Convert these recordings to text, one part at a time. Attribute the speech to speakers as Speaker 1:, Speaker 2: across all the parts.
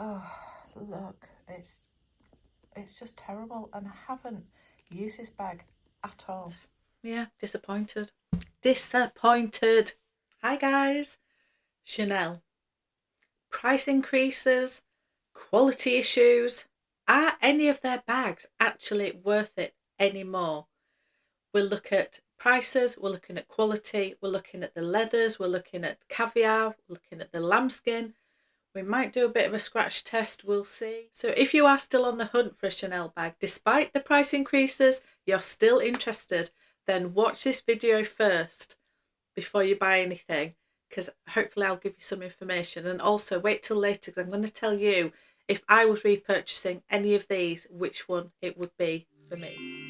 Speaker 1: Oh, look, it's just terrible, and I haven't used this bag at all.
Speaker 2: Yeah, disappointed. Disappointed. Hi guys. Chanel. Price increases, quality issues. Are any of their bags actually worth it anymore? We'll look at prices, we're looking at quality, we're looking at the leathers, we're looking at Caviar, we're looking at the Lambskin. We might do a bit of a scratch test, we'll see. So if you are still on the hunt for a Chanel bag, despite the price increases, you're still interested, then watch this video first before you buy anything, because hopefully I'll give you some information. And also wait till later, because I'm going to tell you if I was repurchasing any of these, which one it would be for me.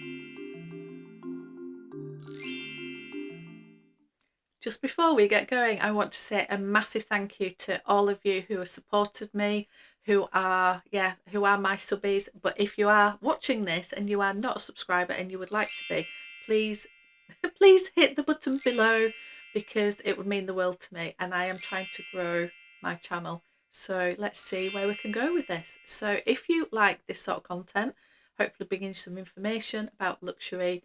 Speaker 2: Just before we get going, I want to say a massive thank you to all of you who have supported me, who are my subbies. But if you are watching this and you are not a subscriber and you would like to be, please please hit the button below, because it would mean the world to me, and I am trying to grow my channel. So let's see where we can go with this. So if you like this sort of content, hopefully bringing you some information about luxury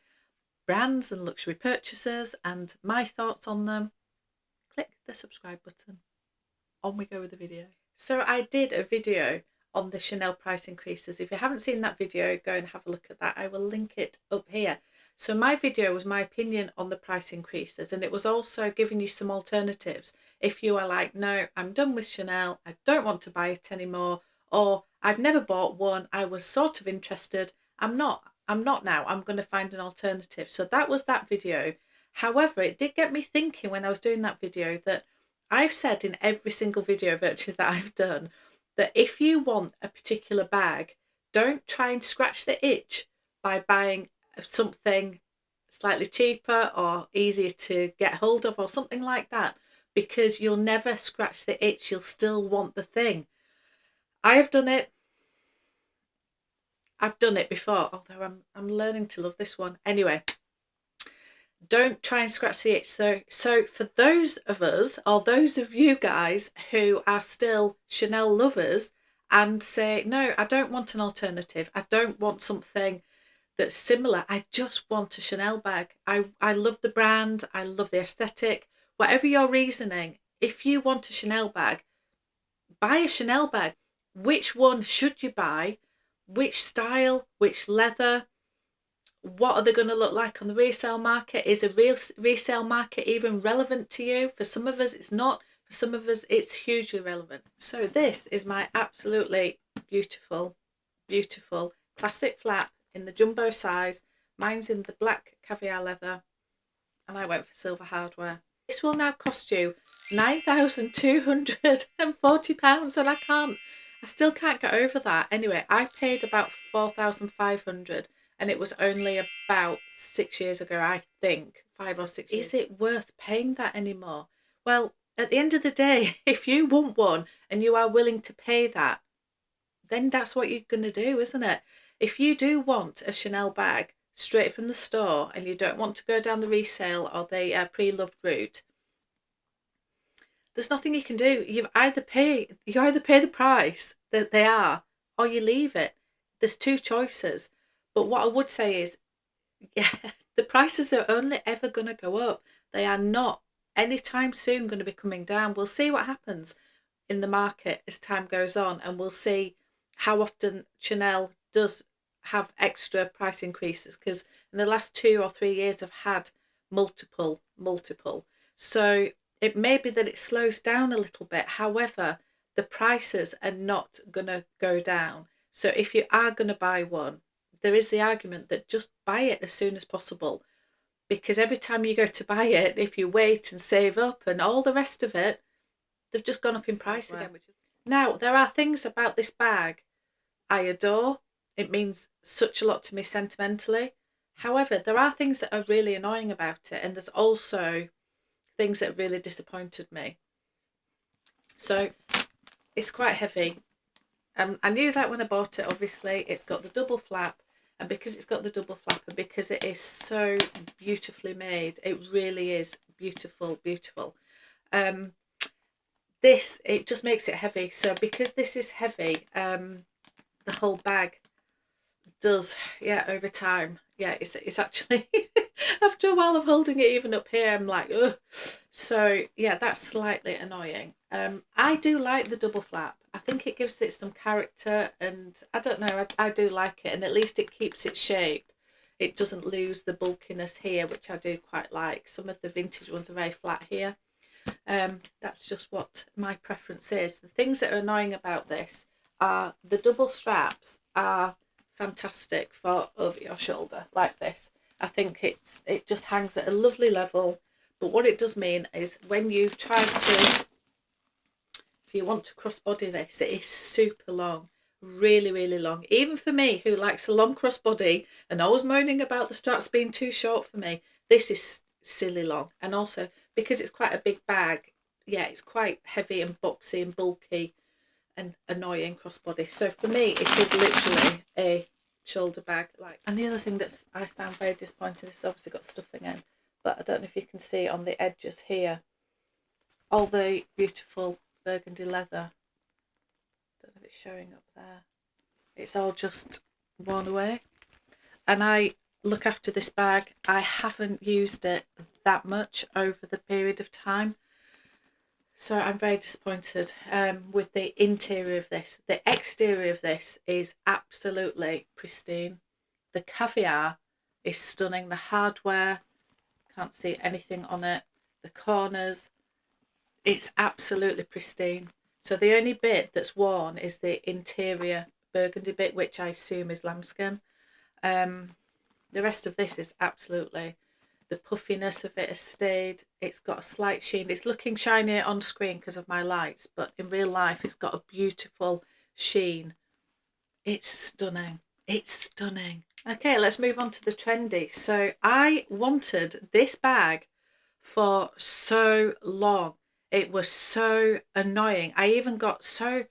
Speaker 2: brands and luxury purchases and my thoughts on them, click the subscribe button. On we go with the video. So I did a video on the Chanel price increases. If you haven't seen that video, go and have a look at that. I will link it up here. So my video was my opinion on the price increases, and it was also giving you some alternatives. If you are like, no, I'm done with Chanel, I don't want to buy it anymore, or I've never bought one, I was sort of interested, I'm not now, I'm going to find an alternative. So that was that video. However, it did get me thinking when I was doing that video that I've said in every single video virtually that I've done that if you want a particular bag, don't try and scratch the itch by buying something slightly cheaper or easier to get hold of or something like that, because you'll never scratch the itch. You'll still want the thing. I have done it. I've done it before, although I'm learning to love this one. Anyway, don't try and scratch the itch. So for those of us, or those of you guys who are still Chanel lovers and say, no, I don't want an alternative, I don't want something that's similar, I just want a Chanel bag. I love the brand, I love the aesthetic. Whatever your reasoning, if you want a Chanel bag, buy a Chanel bag. Which one should you buy? Which style? Which leather? What are they going to look like on the resale market? Is a real resale market even relevant to you? For some of us it's not, for some of us it's hugely relevant. So this is my absolutely beautiful classic flap in the jumbo size. Mine's in the black Caviar leather, and I went for silver hardware. This will now cost you £9,240, and I still can't get over that. Anyway, I paid about 4,500, and it was only about 6 years ago, I think, 5 or 6 years. Is it worth paying that anymore? Well, at the end of the day, if you want one and you are willing to pay that, then that's what you're going to do, isn't it? If you do want a Chanel bag straight from the store and you don't want to go down the resale or the pre-loved route, there's nothing you can do. You either pay the price that they are, or you leave it. There's two choices. But what I would say is, yeah, the prices are only ever going to go up. They are not anytime soon going to be coming down. We'll see what happens in the market as time goes on, and we'll see how often Chanel does have extra price increases, because in the last 2 or 3 years I've had multiple. So it may be that it slows down a little bit. However, the prices are not going to go down. So if you are going to buy one, there is the argument that just buy it as soon as possible, because every time you go to buy it, if you wait and save up and all the rest of it, they've just gone up in price again. Now, there are things about this bag I adore. It means such a lot to me sentimentally. However, there are things that are really annoying about it, and there's also things that really disappointed me. So it's quite heavy. I knew that when I bought it. Obviously, it's got the double flap, and because it's got the double flap and because it is so beautifully made, it really is beautiful. this, it just makes it heavy. So because this is heavy, the whole bag does, yeah, over time, yeah, it's actually after a while of holding it even up here, I'm like, ugh. So yeah, that's slightly annoying. I do like the double flap. I think it gives it some character, and I don't know, I do like it, and at least it keeps its shape. It doesn't lose the bulkiness here, which I do quite like. Some of the vintage ones are very flat here. That's just what my preference is. The things that are annoying about this are the double straps are fantastic for over your shoulder like this. I think it just hangs at a lovely level, but what it does mean is when you try to, if you want to crossbody this, it is super long, really, really long. Even for me, who likes a long crossbody and always moaning about the straps being too short for me, this is silly long. And also because it's quite a big bag, yeah, it's quite heavy and boxy and bulky and annoying crossbody. So for me, it is literally a shoulder bag. Like, and the other thing that's I found very disappointing, this has obviously got stuffing in, but I don't know if you can see on the edges here, all the beautiful burgundy leather. Don't know if it's showing up there. It's all just worn away. And I look after this bag. I haven't used it that much over the period of time. So I'm very disappointed with the interior of this. The exterior of this is absolutely pristine. The Caviar is stunning. The hardware, can't see anything on it. The corners, it's absolutely pristine. So the only bit that's worn is the interior burgundy bit, which I assume is lambskin. The rest of this is absolutely, the puffiness of it has stayed. It's got a slight sheen. It's looking shinier on screen because of my lights, but in real life it's got a beautiful sheen. It's stunning. It's stunning. Okay, let's move on to the trendy. So I wanted this bag for so long. It was so annoying. I even got so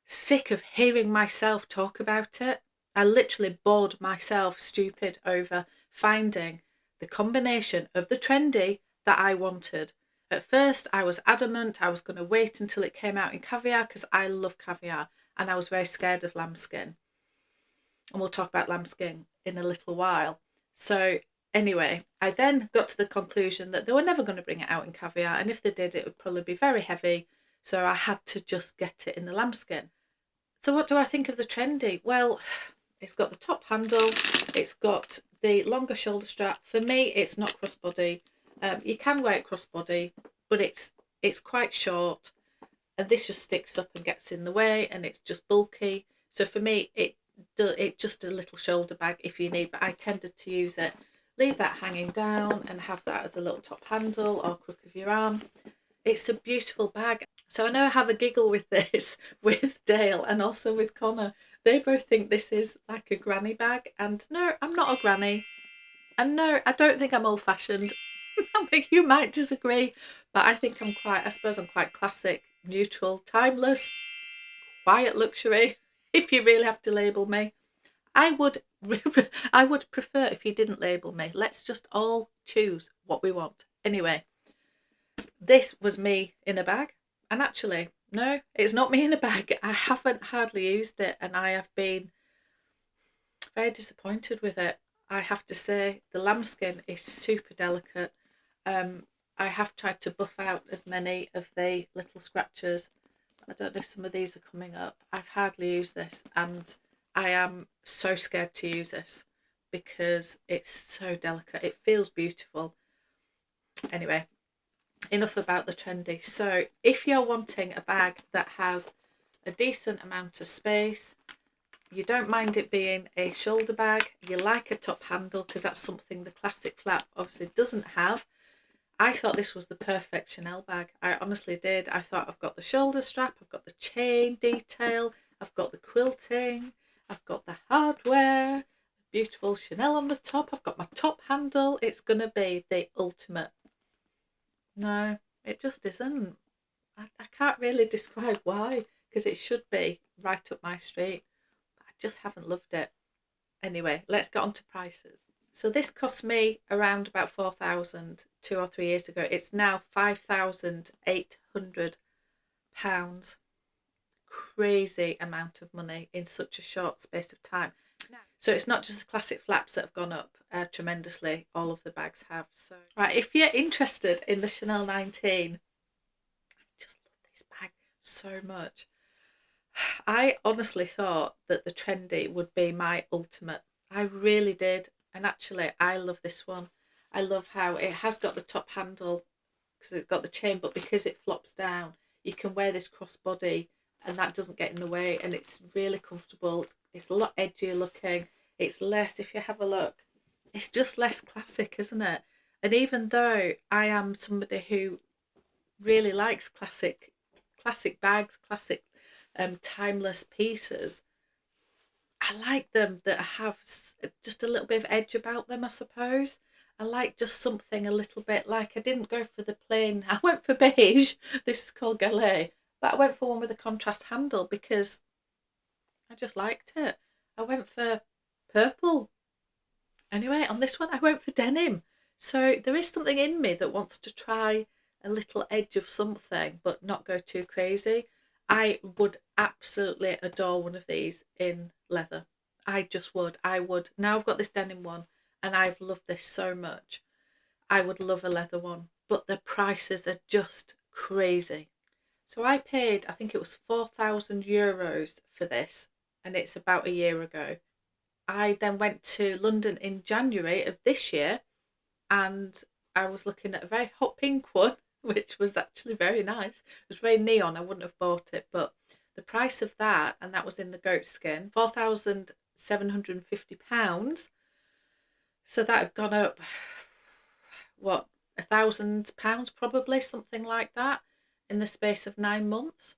Speaker 2: sick of hearing myself talk about it. I literally bored myself stupid over finding the combination of the trendy that I wanted. At first, I was adamant I was going to wait until it came out in Caviar because I love Caviar, and I was very scared of Lambskin. And we'll talk about Lambskin in a little while. So anyway, I then got to the conclusion that they were never going to bring it out in Caviar, and if they did, it would probably be very heavy. So I had to just get it in the Lambskin. So what do I think of the trendy? Well, it's got the top handle, it's got the longer shoulder strap. For me, it's not crossbody. You can wear it crossbody, but it's quite short, and this just sticks up and gets in the way, and it's just bulky. So for me, it's just a little shoulder bag if you need, but I tended to use it, leave that hanging down and have that as a little top handle or crook of your arm. It's a beautiful bag. So I know I have a giggle with this with Dale and also with Connor. They both think this is like a granny bag, and no, I'm not a granny, and no, I don't think I'm old-fashioned. I think you might disagree, but I think I suppose I'm quite classic, neutral, timeless, quiet luxury, if you really have to label me. I would prefer if you didn't label me. Let's just all choose what we want. Anyway, this was me in a bag, and actually, no, it's not me in a bag. I haven't hardly used it, and I have been very disappointed with it. I have to say, the lambskin is super delicate. I have tried to buff out as many of the little scratches. I don't know if some of these are coming up. I've hardly used this, and I am so scared to use this because it's so delicate. It feels beautiful. Anyway, enough about the trendy. So if you're wanting a bag that has a decent amount of space, you don't mind it being a shoulder bag, you like a top handle because that's something the classic flap obviously doesn't have, I thought this was the perfect Chanel bag. I honestly did. I thought I've got the shoulder strap, I've got the chain detail, I've got the quilting, I've got the hardware, beautiful Chanel on the top, I've got my top handle. It's going to be the ultimate. No, it just isn't. I can't really describe why, because it should be right up my street. I just haven't loved it. Anyway, let's get on to prices. So this cost me around about 4,000 2 or 3 years ago. It's now 5,800 Crazy amount of money in such a short space of time. So it's not just the classic flaps that have gone up tremendously, all of the bags have. So right, if you're interested in the Chanel 19, I just love this bag so much. I honestly thought that the Trendy would be my ultimate. I really did. And actually, I love this one. I love how it has got the top handle because it's got the chain, but because it flops down, you can wear this crossbody and that doesn't get in the way, and it's really comfortable. It's a lot edgier looking. It's less, if you have a look, it's just less classic, isn't it? And even though I am somebody who really likes classic bags, classic timeless pieces, I like them that have just a little bit of edge about them, I suppose. I like just something a little bit like, I didn't go for the plain, I went for beige, this is called Gallet, but I went for one with a contrast handle because I just liked it. I went for purple. Anyway, on this one I went for denim. So there is something in me that wants to try a little edge of something but not go too crazy. I would absolutely adore one of these in leather. I just would. I would. Now I've got this denim one and I've loved this so much. I would love a leather one, but the prices are just crazy. So I paid, I think it was €4,000 for this, and it's about a year ago. I then went to London in January of this year, and I was looking at a very hot pink one, which was actually very nice. It was very neon. I wouldn't have bought it, but the price of that, and that was in the goat skin, £4,750. So that had gone up, what, £1,000 probably, something like that, in the space of 9 months.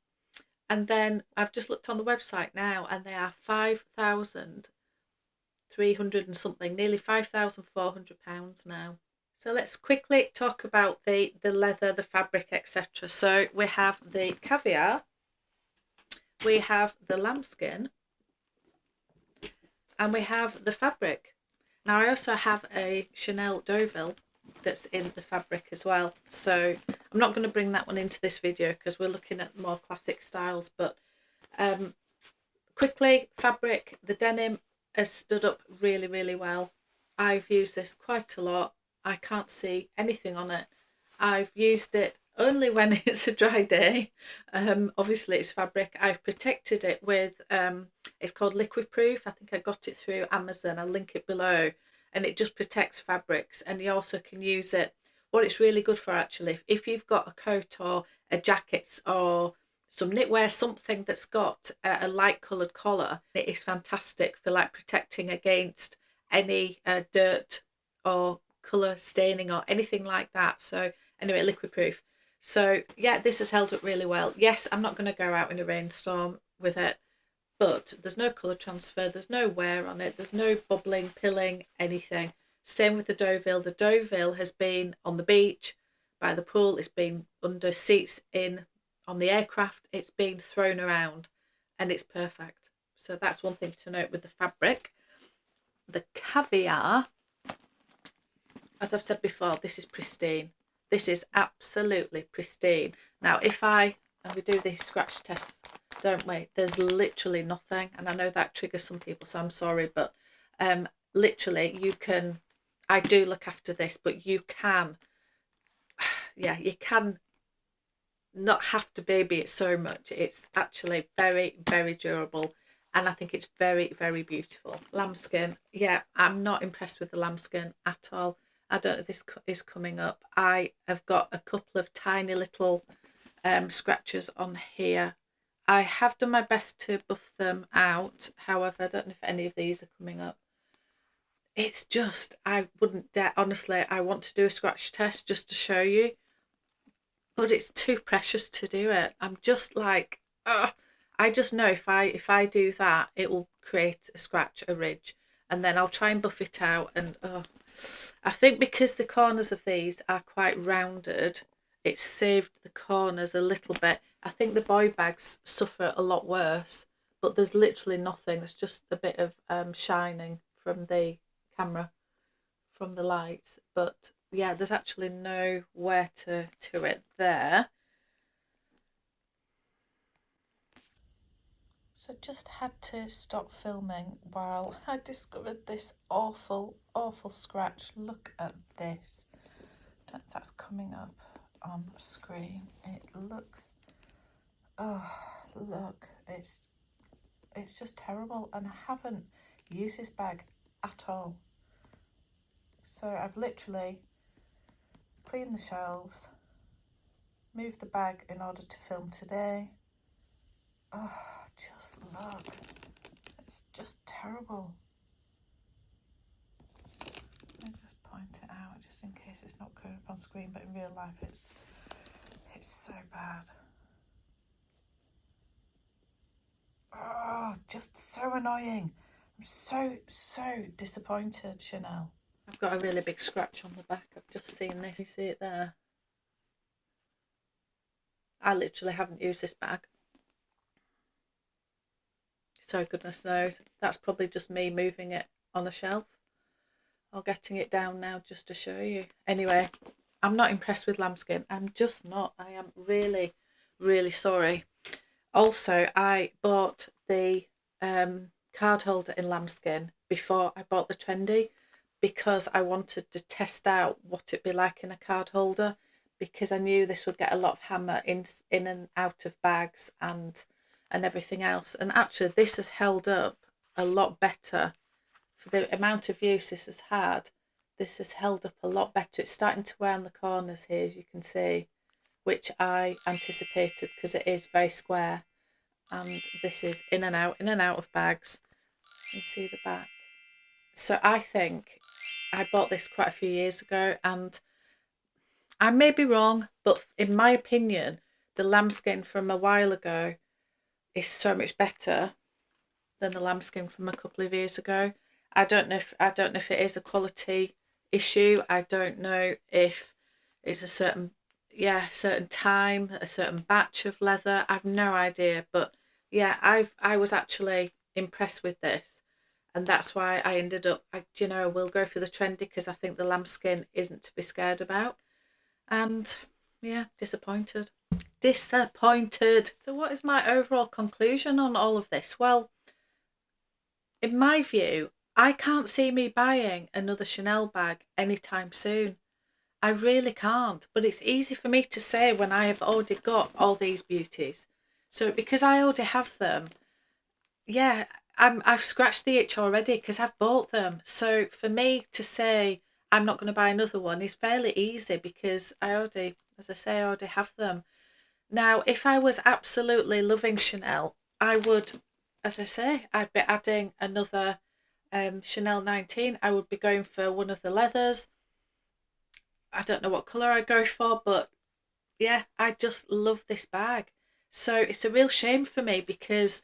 Speaker 2: And then I've just looked on the website now, and they are 5,300 and something, nearly £5,400 now. So let's quickly talk about the leather, the fabric, etc. So we have the Caviar, we have the Lambskin, and we have the fabric. Now I also have a Chanel Deauville that's in the fabric as well. So I'm not going to bring that one into this video because we're looking at more classic styles. But quickly, fabric, the denim has stood up really, really well. I've used this quite a lot. I can't see anything on it. I've used it only when it's a dry day. Obviously it's fabric. I've protected it with it's called liquid proof. I think I got it through Amazon. I'll link it below, and it just protects fabrics. And you also can use it, what it's really good for actually, if you've got a coat or a jacket or some knitwear, something that's got a light coloured collar, it is fantastic for like protecting against any dirt or colour staining or anything like that. So anyway, liquid proof. So yeah, this has held up really well. Yes, I'm not going to go out in a rainstorm with it, but there's no colour transfer, there's no wear on it, there's no bubbling, pilling, anything. Same with the Deauville. The Deauville has been on the beach, by the pool, it's been under seats on the aircraft, it's been thrown around, and it's perfect. So that's one thing to note with the fabric. The Caviar, as I've said before, this is pristine. This is absolutely pristine. Now and we do these scratch tests, don't we? There's literally nothing, and I know that triggers some people, so I'm sorry, but literally you can, I do look after this, but you can, yeah, you can not have to baby it so much. It's actually very, very durable, and I think it's very, very beautiful. Lambskin, yeah, I'm not impressed with the lambskin at all. I don't know if this is coming up. I have got a couple of tiny little scratches on here. I have done my best to buff them out. However, I don't know if any of these are coming up. It's just, I wouldn't dare, honestly, I want to do a scratch test just to show you, but it's too precious to do it. I'm just like, I just know if I do that, it will create a scratch, a ridge, and then I'll try and buff it out. And I think because the corners of these are quite rounded, it's saved the corners a little bit. I think the boy bags suffer a lot worse, but there's literally nothing. It's just a bit of shining from the camera, from the lights. But yeah, there's actually no wear to it there.
Speaker 1: So just had to stop filming while I discovered this awful, awful scratch. Look at this. I don't know if that's coming up on screen. It looks, oh, look, it's just terrible, and I haven't used this bag at all. So I've literally cleaned the shelves, moved the bag in order to film today. Oh, just look, it's just terrible. Let me just point it out just in case it's not coming up on screen, but in real life it's so bad. Oh, just so annoying. I'm so disappointed, Chanel.
Speaker 2: I've got a really big scratch on the back. I've just seen this. You see it there? I literally haven't used this bag. So goodness knows. That's probably just me moving it on a shelf or getting it down now just to show you. Anyway, I'm not impressed with Lambskin. I'm just not. I am really, really sorry. Also, I bought the card holder in Lambskin before I bought the Trendy because I wanted to test out what it'd be like in a card holder, because I knew this would get a lot of hammer in and out of bags and everything else. And actually this has held up a lot better for the amount of use this has had. This has held up a lot better. It's starting to wear on the corners here, as you can see, which I anticipated because it is very square, and this is in and out of bags. You see the back. So I think I bought this quite a few years ago, and I may be wrong, but in my opinion the Lambskin from a while ago is so much better than the Lambskin from a couple of years ago. I don't know if it is a quality issue. I don't know if it's a certain time, a certain batch of leather. I've no idea, but yeah, I was actually impressed with this, and that's why I ended up. I will go for the Trendy because I think the Lambskin isn't to be scared about, and yeah, disappointed. So what is my overall conclusion on all of this? Well, in my view, I can't see me buying another Chanel bag anytime soon. I really can't, but it's easy for me to say when I have already got all these beauties. So because I already have them, yeah, I've scratched the itch already because I've bought them. So for me to say I'm not going to buy another one is fairly easy because I already, as I say, I already have them. Now, if I was absolutely loving Chanel, I would, as I say, I'd be adding another Chanel 19. I would be going for one of the leathers. I don't know what colour I'd go for, but yeah, I just love this bag. So it's a real shame for me because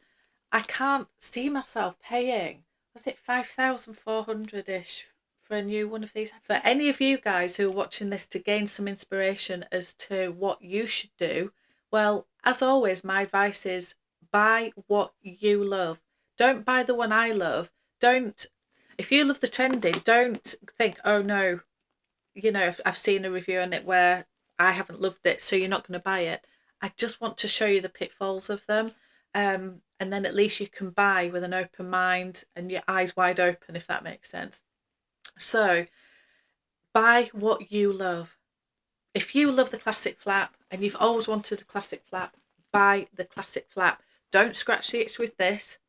Speaker 2: I can't see myself paying, was it 5,400-ish for a new one of these? For any of you guys who are watching this to gain some inspiration as to what you should do, well, as always, my advice is buy what you love. Don't buy the one I love. If you love the Trendy, don't think, oh no, I've seen a review on it where I haven't loved it, so you're not going to buy it. I just want to show you the pitfalls of them. And then at least you can buy with an open mind and your eyes wide open, if that makes sense. So buy what you love. If you love the classic flap and you've always wanted a classic flap, buy the classic flap. Don't scratch the itch with this.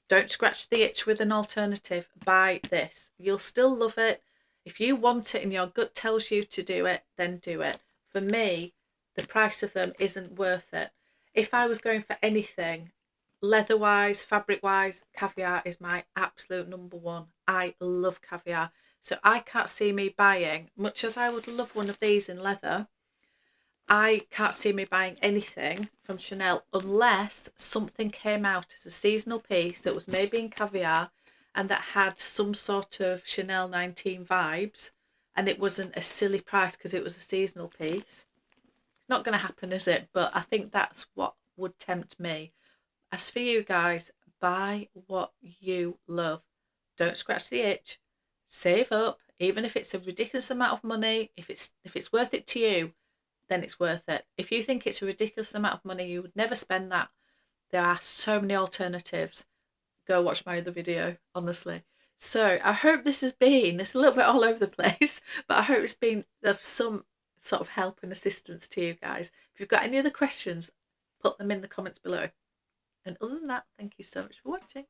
Speaker 2: Don't scratch the itch with an alternative. Buy this. You'll still love it. If you want it and your gut tells you to do it, then do it. For me, the price of them isn't worth it. If I was going for anything, leather-wise, fabric-wise, Caviar is my absolute number one. I love Caviar. So I can't see me buying, much as I would love one of these in leather, I can't see me buying anything from Chanel unless something came out as a seasonal piece that was maybe in Caviar and that had some sort of Chanel 19 vibes, and it wasn't a silly price because it was a seasonal piece. It's not going to happen, is it? But I think that's what would tempt me. As for you guys, buy what you love. Don't scratch the itch. Save up, even if it's a ridiculous amount of money. If it's worth it to you, then it's worth it. If you think it's a ridiculous amount of money, you would never spend that There are so many alternatives. Go watch my other video, honestly. So I hope this has been, it's a little bit all over the place, but I hope it's been of some sort of help and assistance to you guys. If you've got any other questions, put them in the comments below. And other than that, thank you so much for watching.